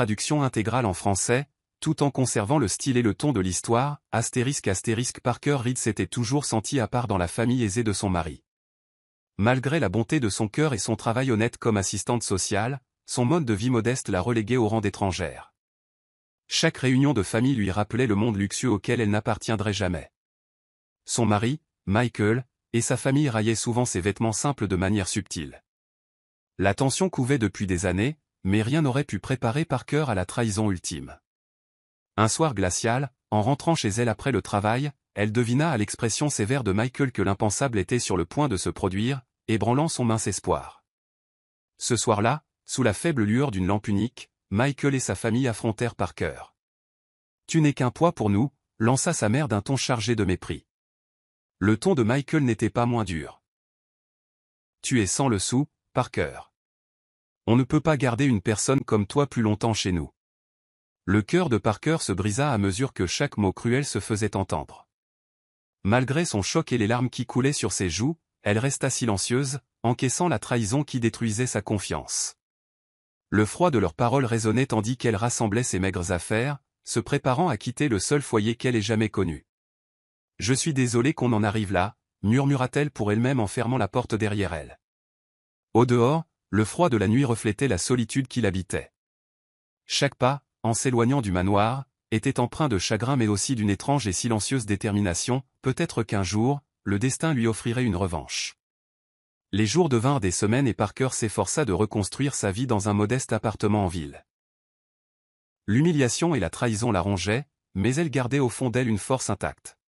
traduction intégrale en français, tout en conservant le style et le ton de l'histoire. Parker Reed s'était toujours sentie à part dans la famille aisée de son mari. Malgré la bonté de son cœur et son travail honnête comme assistante sociale, son mode de vie modeste l'a reléguée au rang d'étrangère. Chaque réunion de famille lui rappelait le monde luxueux auquel elle n'appartiendrait jamais. Son mari, Michael, et sa famille raillaient souvent ses vêtements simples de manière subtile. La tension couvait depuis des années, mais rien n'aurait pu préparer Parker à la trahison ultime. Un soir glacial, en rentrant chez elle après le travail, elle devina à l'expression sévère de Michael que l'impensable était sur le point de se produire, ébranlant son mince espoir. Ce soir-là, sous la faible lueur d'une lampe unique, Michael et sa famille affrontèrent Parker. « Tu n'es qu'un poids pour nous », lança sa mère d'un ton chargé de mépris. Le ton de Michael n'était pas moins dur. « Tu es sans le sou, Parker. On ne peut pas garder une personne comme toi plus longtemps chez nous. » Le cœur de Parker se brisa à mesure que chaque mot cruel se faisait entendre. Malgré son choc et les larmes qui coulaient sur ses joues, elle resta silencieuse, encaissant la trahison qui détruisait sa confiance. Le froid de leurs paroles résonnait tandis qu'elle rassemblait ses maigres affaires, se préparant à quitter le seul foyer qu'elle ait jamais connu. « Je suis désolée qu'on en arrive là », murmura-t-elle pour elle-même en fermant la porte derrière elle. Au dehors, le froid de la nuit reflétait la solitude qui l'habitait. Chaque pas, en s'éloignant du manoir, était empreint de chagrin mais aussi d'une étrange et silencieuse détermination, peut-être qu'un jour, le destin lui offrirait une revanche. Les jours devinrent des semaines et Parker s'efforça de reconstruire sa vie dans un modeste appartement en ville. L'humiliation et la trahison la rongeaient, mais elle gardait au fond d'elle une force intacte.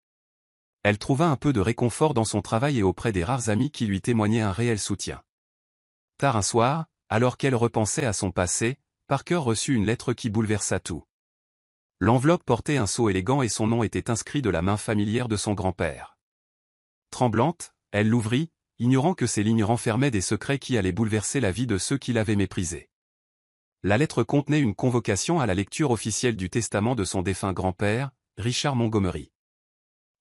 Elle trouva un peu de réconfort dans son travail et auprès des rares amis qui lui témoignaient un réel soutien. Tard un soir, alors qu'elle repensait à son passé, Parker reçut une lettre qui bouleversa tout. L'enveloppe portait un sceau élégant et son nom était inscrit de la main familière de son grand-père. Tremblante, elle l'ouvrit, ignorant que ces lignes renfermaient des secrets qui allaient bouleverser la vie de ceux qui l'avaient méprisé. La lettre contenait une convocation à la lecture officielle du testament de son défunt grand-père, Richard Montgomery.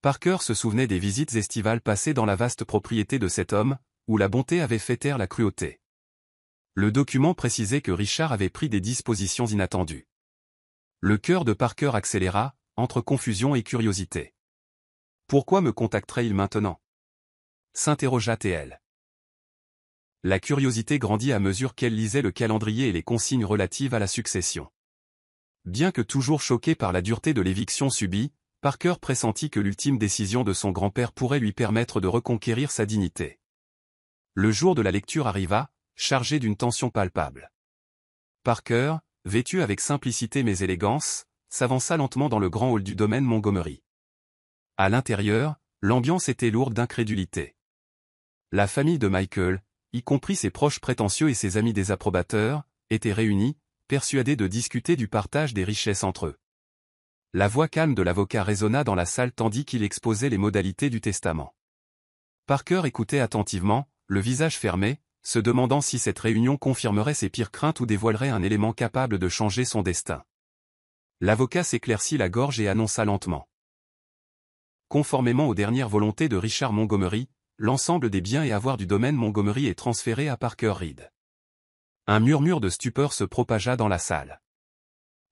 Parker se souvenait des visites estivales passées dans la vaste propriété de cet homme, où la bonté avait fait taire la cruauté. Le document précisait que Richard avait pris des dispositions inattendues. Le cœur de Parker accéléra, entre confusion et curiosité. « Pourquoi me contacterait-il maintenant » s'interrogea-t-elle. La curiosité grandit à mesure qu'elle lisait le calendrier et les consignes relatives à la succession. Bien que toujours choqué par la dureté de l'éviction subie, Parker pressentit que l'ultime décision de son grand-père pourrait lui permettre de reconquérir sa dignité. Le jour de la lecture arriva, chargé d'une tension palpable. Parker, vêtu avec simplicité mais élégance, s'avança lentement dans le grand hall du domaine Montgomery. À l'intérieur, l'ambiance était lourde d'incrédulité. La famille de Michael, y compris ses proches prétentieux et ses amis désapprobateurs, étaient réunis, persuadés de discuter du partage des richesses entre eux. La voix calme de l'avocat résonna dans la salle tandis qu'il exposait les modalités du testament. Parker écoutait attentivement, le visage fermé, se demandant si cette réunion confirmerait ses pires craintes ou dévoilerait un élément capable de changer son destin. L'avocat s'éclaircit la gorge et annonça lentement. Conformément aux dernières volontés de Richard Montgomery, l'ensemble des biens et avoirs du domaine Montgomery est transféré à Parker Reed. Un murmure de stupeur se propagea dans la salle.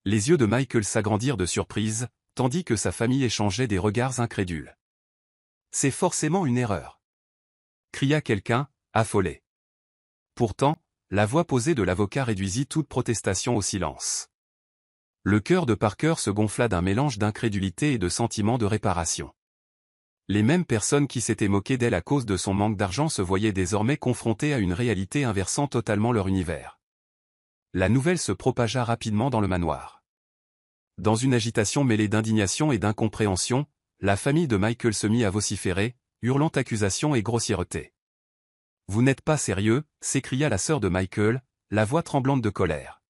Les yeux de Michael s'agrandirent de surprise, tandis que sa famille échangeait des regards incrédules. « C'est forcément une erreur !» cria quelqu'un, affolé. Pourtant, la voix posée de l'avocat réduisit toute protestation au silence. Le cœur de Parker se gonfla d'un mélange d'incrédulité et de sentiment de réparation. Les mêmes personnes qui s'étaient moquées d'elle à cause de son manque d'argent se voyaient désormais confrontées à une réalité inversant totalement leur univers. La nouvelle se propagea rapidement dans le manoir. Dans une agitation mêlée d'indignation et d'incompréhension, la famille de Michael se mit à vociférer, hurlant accusations et grossièretés. « Vous n'êtes pas sérieux » s'écria la sœur de Michael, la voix tremblante de colère.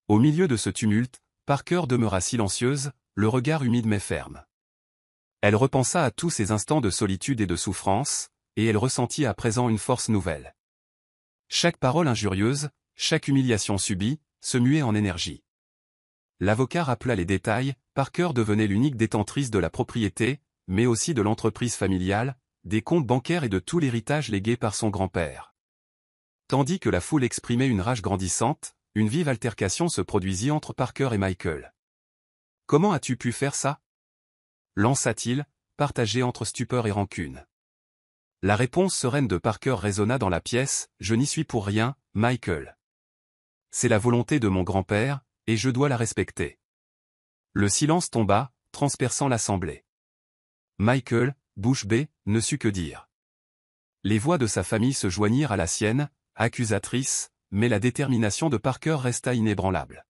Au milieu de ce tumulte, Parker demeura silencieuse, le regard humide mais ferme. Elle repensa à tous ces instants de solitude et de souffrance, et elle ressentit à présent une force nouvelle. Chaque parole injurieuse, chaque humiliation subie, se muait en énergie. L'avocat rappela les détails, Parker devenait l'unique détentrice de la propriété, mais aussi de l'entreprise familiale, des comptes bancaires et de tout l'héritage légué par son grand-père. Tandis que la foule exprimait une rage grandissante, une vive altercation se produisit entre Parker et Michael. « Comment as-tu pu faire ça » lança-t-il, partagé entre stupeur et rancune. La réponse sereine de Parker résonna dans la pièce, « Je n'y suis pour rien, Michael. C'est la volonté de mon grand-père, et je dois la respecter. » Le silence tomba, transperçant l'assemblée. Michael, bouche bée, ne sut que dire. Les voix de sa famille se joignirent à la sienne, accusatrices, mais la détermination de Parker resta inébranlable.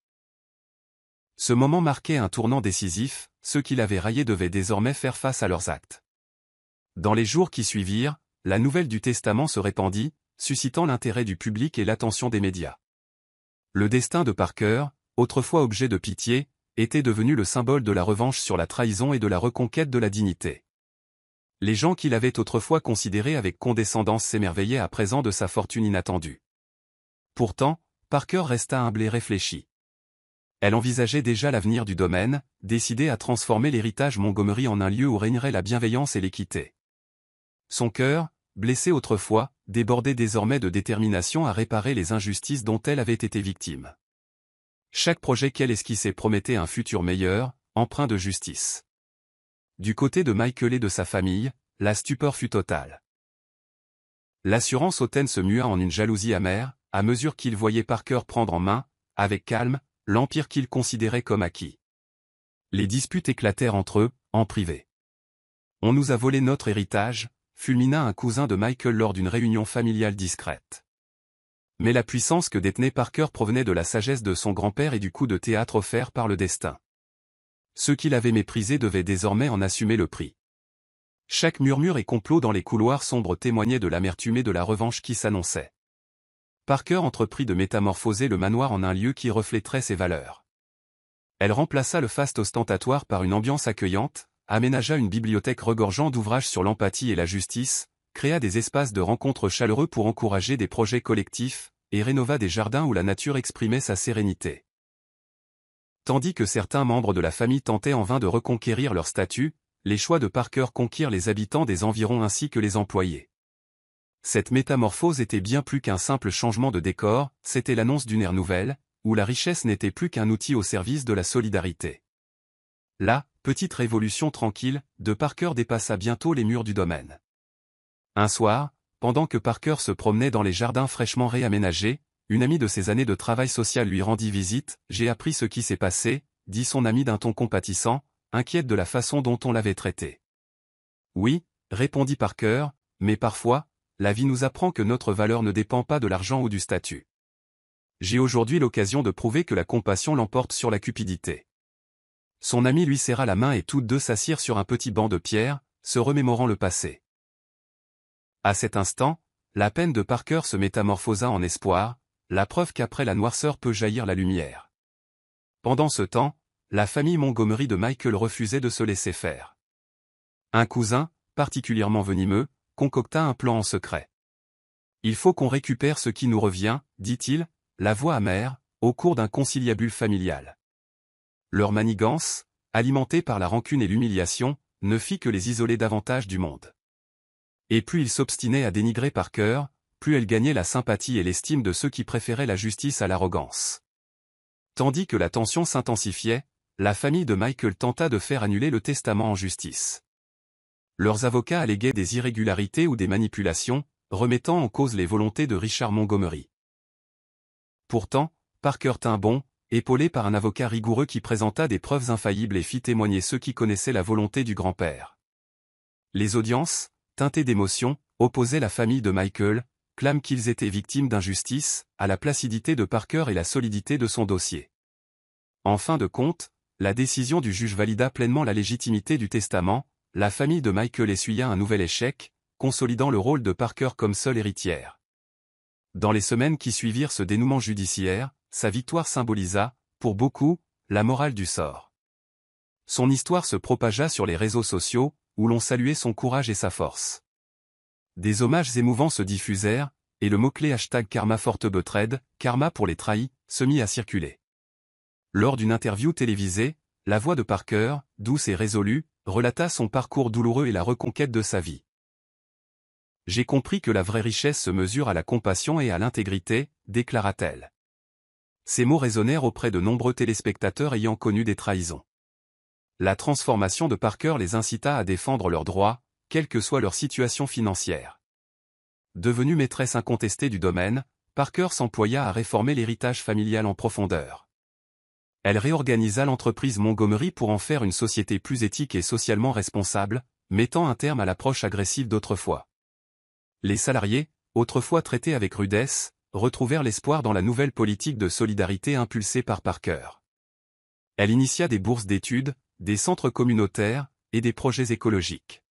Ce moment marquait un tournant décisif, ceux qui l'avaient raillé devaient désormais faire face à leurs actes. Dans les jours qui suivirent, la nouvelle du testament se répandit, suscitant l'intérêt du public et l'attention des médias. Le destin de Parker, autrefois objet de pitié, était devenu le symbole de la revanche sur la trahison et de la reconquête de la dignité. Les gens qui l'avaient autrefois considéré avec condescendance s'émerveillaient à présent de sa fortune inattendue. Pourtant, Parker resta humble et réfléchi. Elle envisageait déjà l'avenir du domaine, décidée à transformer l'héritage Montgomery en un lieu où régnerait la bienveillance et l'équité. Son cœur, blessé autrefois, débordait désormais de détermination à réparer les injustices dont elle avait été victime. Chaque projet qu'elle esquissait promettait un futur meilleur, empreint de justice. Du côté de Michael et de sa famille, la stupeur fut totale. L'assurance hautaine se mua en une jalousie amère, à mesure qu'il voyait Parker prendre en main, avec calme, l'empire qu'il considérait comme acquis. Les disputes éclatèrent entre eux, en privé. « On nous a volé notre héritage », fulmina un cousin de Michael lors d'une réunion familiale discrète. Mais la puissance que détenait Parker provenait de la sagesse de son grand-père et du coup de théâtre offert par le destin. Ceux qui l'avaient méprisé devaient désormais en assumer le prix. Chaque murmure et complot dans les couloirs sombres témoignait de l'amertume et de la revanche qui s'annonçait. Parker entreprit de métamorphoser le manoir en un lieu qui reflèterait ses valeurs. Elle remplaça le faste ostentatoire par une ambiance accueillante, aménagea une bibliothèque regorgeant d'ouvrages sur l'empathie et la justice, créa des espaces de rencontres chaleureux pour encourager des projets collectifs, et rénova des jardins où la nature exprimait sa sérénité. Tandis que certains membres de la famille tentaient en vain de reconquérir leur statut, les choix de Parker conquirent les habitants des environs ainsi que les employés. Cette métamorphose était bien plus qu'un simple changement de décor, c'était l'annonce d'une ère nouvelle, où la richesse n'était plus qu'un outil au service de la solidarité. La petite révolution tranquille de Parker dépassa bientôt les murs du domaine. Un soir, pendant que Parker se promenait dans les jardins fraîchement réaménagés, une amie de ses années de travail social lui rendit visite. « J'ai appris ce qui s'est passé », dit son amie d'un ton compatissant, inquiète de la façon dont on l'avait traité. « Oui », répondit Parker, « mais parfois, la vie nous apprend que notre valeur ne dépend pas de l'argent ou du statut. J'ai aujourd'hui l'occasion de prouver que la compassion l'emporte sur la cupidité. » Son ami lui serra la main et toutes deux s'assirent sur un petit banc de pierre, se remémorant le passé. À cet instant, la peine de Parker se métamorphosa en espoir, la preuve qu'après la noirceur peut jaillir la lumière. Pendant ce temps, la famille Montgomery de Michael refusait de se laisser faire. Un cousin, particulièrement venimeux, concocta un plan en secret. « Il faut qu'on récupère ce qui nous revient, » dit-il, la voix amère, au cours d'un conciliabule familial. Leur manigance, alimentée par la rancune et l'humiliation, ne fit que les isoler davantage du monde. Et plus ils s'obstinaient à dénigrer Parker, plus elle gagnait la sympathie et l'estime de ceux qui préféraient la justice à l'arrogance. Tandis que la tension s'intensifiait, la famille de Michael tenta de faire annuler le testament en justice. Leurs avocats alléguaient des irrégularités ou des manipulations, remettant en cause les volontés de Richard Montgomery. Pourtant, Parker tint bon, épaulé par un avocat rigoureux qui présenta des preuves infaillibles et fit témoigner ceux qui connaissaient la volonté du grand-père. Les audiences, teintées d'émotion, opposaient la famille de Michael, clament qu'ils étaient victimes d'injustice, à la placidité de Parker et la solidité de son dossier. En fin de compte, la décision du juge valida pleinement la légitimité du testament, la famille de Michael essuya un nouvel échec, consolidant le rôle de Parker comme seule héritière. Dans les semaines qui suivirent ce dénouement judiciaire, sa victoire symbolisa, pour beaucoup, la morale du sort. Son histoire se propagea sur les réseaux sociaux, où l'on saluait son courage et sa force. Des hommages émouvants se diffusèrent, et le mot-clé #KarmaForteBetrayed, Karma pour les trahis, se mit à circuler. Lors d'une interview télévisée, la voix de Parker, douce et résolue, relata son parcours douloureux et la reconquête de sa vie. « J'ai compris que la vraie richesse se mesure à la compassion et à l'intégrité, déclara-t-elle. Ces mots résonnèrent auprès de nombreux téléspectateurs ayant connu des trahisons. La transformation de Parker les incita à défendre leurs droits, quelle que soit leur situation financière. Devenue maîtresse incontestée du domaine, Parker s'employa à réformer l'héritage familial en profondeur. Elle réorganisa l'entreprise Montgomery pour en faire une société plus éthique et socialement responsable, mettant un terme à l'approche agressive d'autrefois. Les salariés, autrefois traités avec rudesse, retrouvèrent l'espoir dans la nouvelle politique de solidarité impulsée par Parker. Elle initia des bourses d'études, des centres communautaires, et des projets écologiques.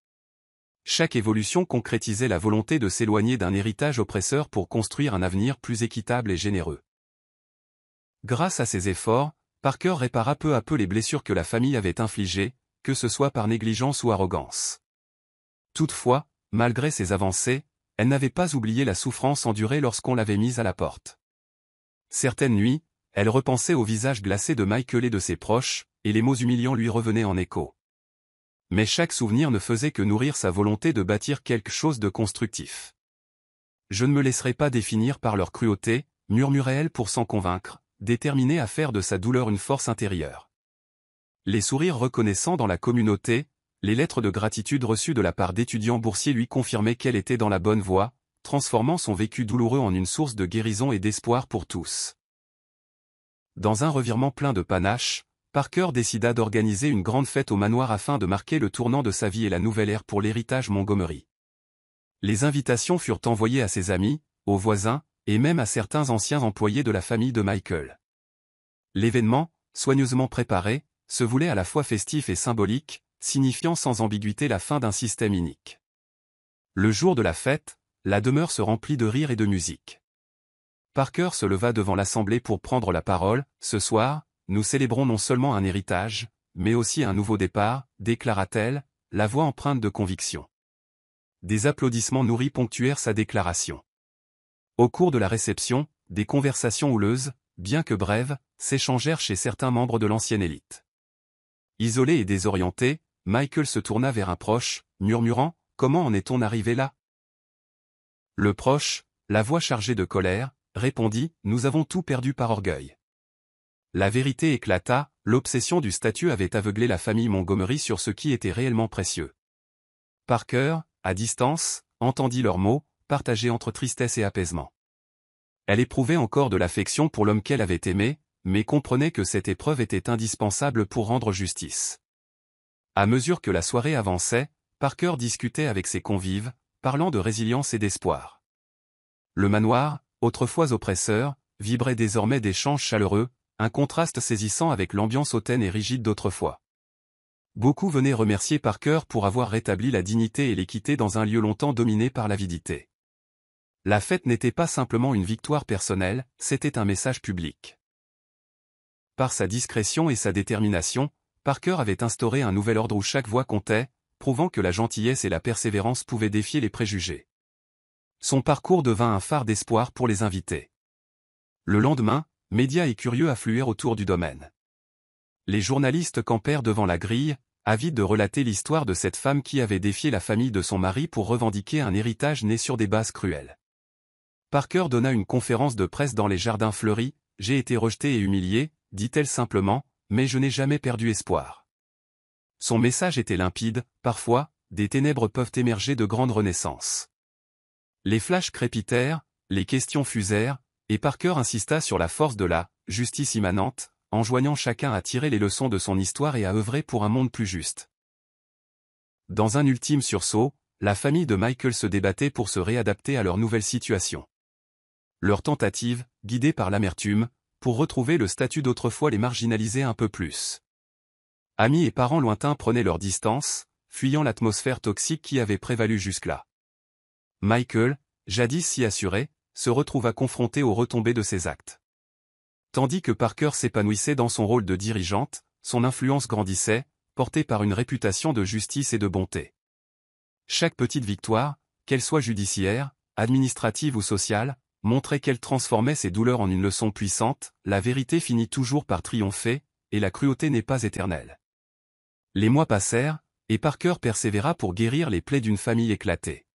Chaque évolution concrétisait la volonté de s'éloigner d'un héritage oppresseur pour construire un avenir plus équitable et généreux. Grâce à ces efforts, Parker répara peu à peu les blessures que la famille avait infligées, que ce soit par négligence ou arrogance. Toutefois, malgré ces avancées, elle n'avait pas oublié la souffrance endurée lorsqu'on l'avait mise à la porte. Certaines nuits, elle repensait au visage glacé de Michael et de ses proches, et les mots humiliants lui revenaient en écho. Mais chaque souvenir ne faisait que nourrir sa volonté de bâtir quelque chose de constructif. « Je ne me laisserai pas définir par leur cruauté », murmurait-elle pour s'en convaincre, déterminée à faire de sa douleur une force intérieure. Les sourires reconnaissants dans la communauté, les lettres de gratitude reçues de la part d'étudiants boursiers lui confirmaient qu'elle était dans la bonne voie, transformant son vécu douloureux en une source de guérison et d'espoir pour tous. Dans un revirement plein de panache, Parker décida d'organiser une grande fête au manoir afin de marquer le tournant de sa vie et la nouvelle ère pour l'héritage Montgomery. Les invitations furent envoyées à ses amis, aux voisins, et même à certains anciens employés de la famille de Michael. L'événement, soigneusement préparé, se voulait à la fois festif et symbolique, signifiant sans ambiguïté la fin d'un système inique. Le jour de la fête, la demeure se remplit de rires et de musique. Parker se leva devant l'assemblée pour prendre la parole. « Ce soir, nous célébrons non seulement un héritage, mais aussi un nouveau départ, déclara-t-elle, la voix empreinte de conviction. Des applaudissements nourris ponctuèrent sa déclaration. Au cours de la réception, des conversations houleuses, bien que brèves, s'échangèrent chez certains membres de l'ancienne élite. Isolé et désorienté, Michael se tourna vers un proche, murmurant « Comment en est-on arrivé là ?» Le proche, la voix chargée de colère, répondit « Nous avons tout perdu par orgueil. » La vérité éclata, l'obsession du statut avait aveuglé la famille Montgomery sur ce qui était réellement précieux. Parker, à distance, entendit leurs mots, partagés entre tristesse et apaisement. Elle éprouvait encore de l'affection pour l'homme qu'elle avait aimé, mais comprenait que cette épreuve était indispensable pour rendre justice. À mesure que la soirée avançait, Parker discutait avec ses convives, parlant de résilience et d'espoir. Le manoir, autrefois oppresseur, vibrait désormais d'échanges chaleureux, un contraste saisissant avec l'ambiance hautaine et rigide d'autrefois. Beaucoup venaient remercier Parker pour avoir rétabli la dignité et l'équité dans un lieu longtemps dominé par l'avidité. La fête n'était pas simplement une victoire personnelle, c'était un message public. Par sa discrétion et sa détermination, Parker avait instauré un nouvel ordre où chaque voix comptait, prouvant que la gentillesse et la persévérance pouvaient défier les préjugés. Son parcours devint un phare d'espoir pour les invités. Le lendemain, médias et curieux affluèrent autour du domaine. Les journalistes campèrent devant la grille, avides de relater l'histoire de cette femme qui avait défié la famille de son mari pour revendiquer un héritage né sur des bases cruelles. Parker donna une conférence de presse dans les jardins fleuris. « J'ai été rejetée et humiliée, dit-elle simplement, mais je n'ai jamais perdu espoir. » Son message était limpide, parfois, des ténèbres peuvent émerger de grandes renaissances. Les flashs crépitèrent, les questions fusèrent, et Parker insista sur la force de la « justice immanente », enjoignant chacun à tirer les leçons de son histoire et à œuvrer pour un monde plus juste. Dans un ultime sursaut, la famille de Michael se débattait pour se réadapter à leur nouvelle situation. Leur tentative, guidée par l'amertume, pour retrouver le statut d'autrefois les marginalisait un peu plus. Amis et parents lointains prenaient leur distance, fuyant l'atmosphère toxique qui avait prévalu jusque-là. Michael, jadis si assuré, se retrouva confronté aux retombées de ses actes. Tandis que Parker s'épanouissait dans son rôle de dirigeante, son influence grandissait, portée par une réputation de justice et de bonté. Chaque petite victoire, qu'elle soit judiciaire, administrative ou sociale, montrait qu'elle transformait ses douleurs en une leçon puissante. La vérité finit toujours par triompher, et la cruauté n'est pas éternelle. Les mois passèrent, et Parker persévéra pour guérir les plaies d'une famille éclatée.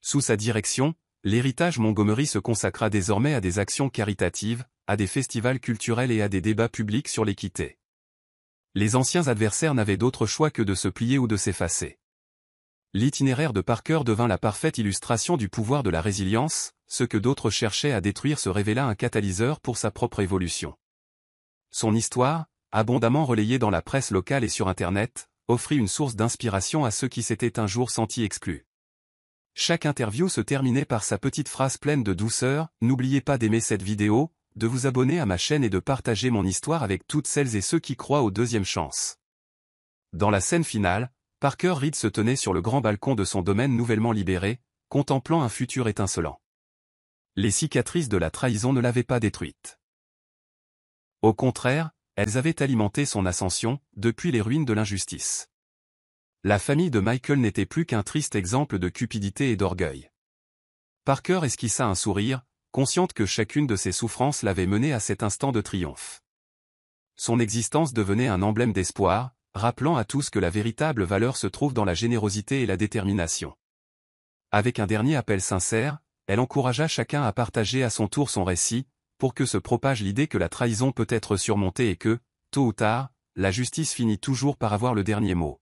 Sous sa direction, L'héritage Montgomery se consacra désormais à des actions caritatives, à des festivals culturels et à des débats publics sur l'équité. Les anciens adversaires n'avaient d'autre choix que de se plier ou de s'effacer. L'itinéraire de Parker devint la parfaite illustration du pouvoir de la résilience, ce que d'autres cherchaient à détruire se révéla un catalyseur pour sa propre évolution. Son histoire, abondamment relayée dans la presse locale et sur Internet, offrit une source d'inspiration à ceux qui s'étaient un jour sentis exclus. Chaque interview se terminait par sa petite phrase pleine de douceur, « N'oubliez pas d'aimer cette vidéo, de vous abonner à ma chaîne et de partager mon histoire avec toutes celles et ceux qui croient aux deuxièmes chances. » Dans la scène finale, Parker Reed se tenait sur le grand balcon de son domaine nouvellement libéré, contemplant un futur étincelant. Les cicatrices de la trahison ne l'avaient pas détruite. Au contraire, elles avaient alimenté son ascension, depuis les ruines de l'injustice. La famille de Michael n'était plus qu'un triste exemple de cupidité et d'orgueil. Parker esquissa un sourire, consciente que chacune de ses souffrances l'avait mené à cet instant de triomphe. Son existence devenait un emblème d'espoir, rappelant à tous que la véritable valeur se trouve dans la générosité et la détermination. Avec un dernier appel sincère, elle encouragea chacun à partager à son tour son récit, pour que se propage l'idée que la trahison peut être surmontée et que, tôt ou tard, la justice finit toujours par avoir le dernier mot.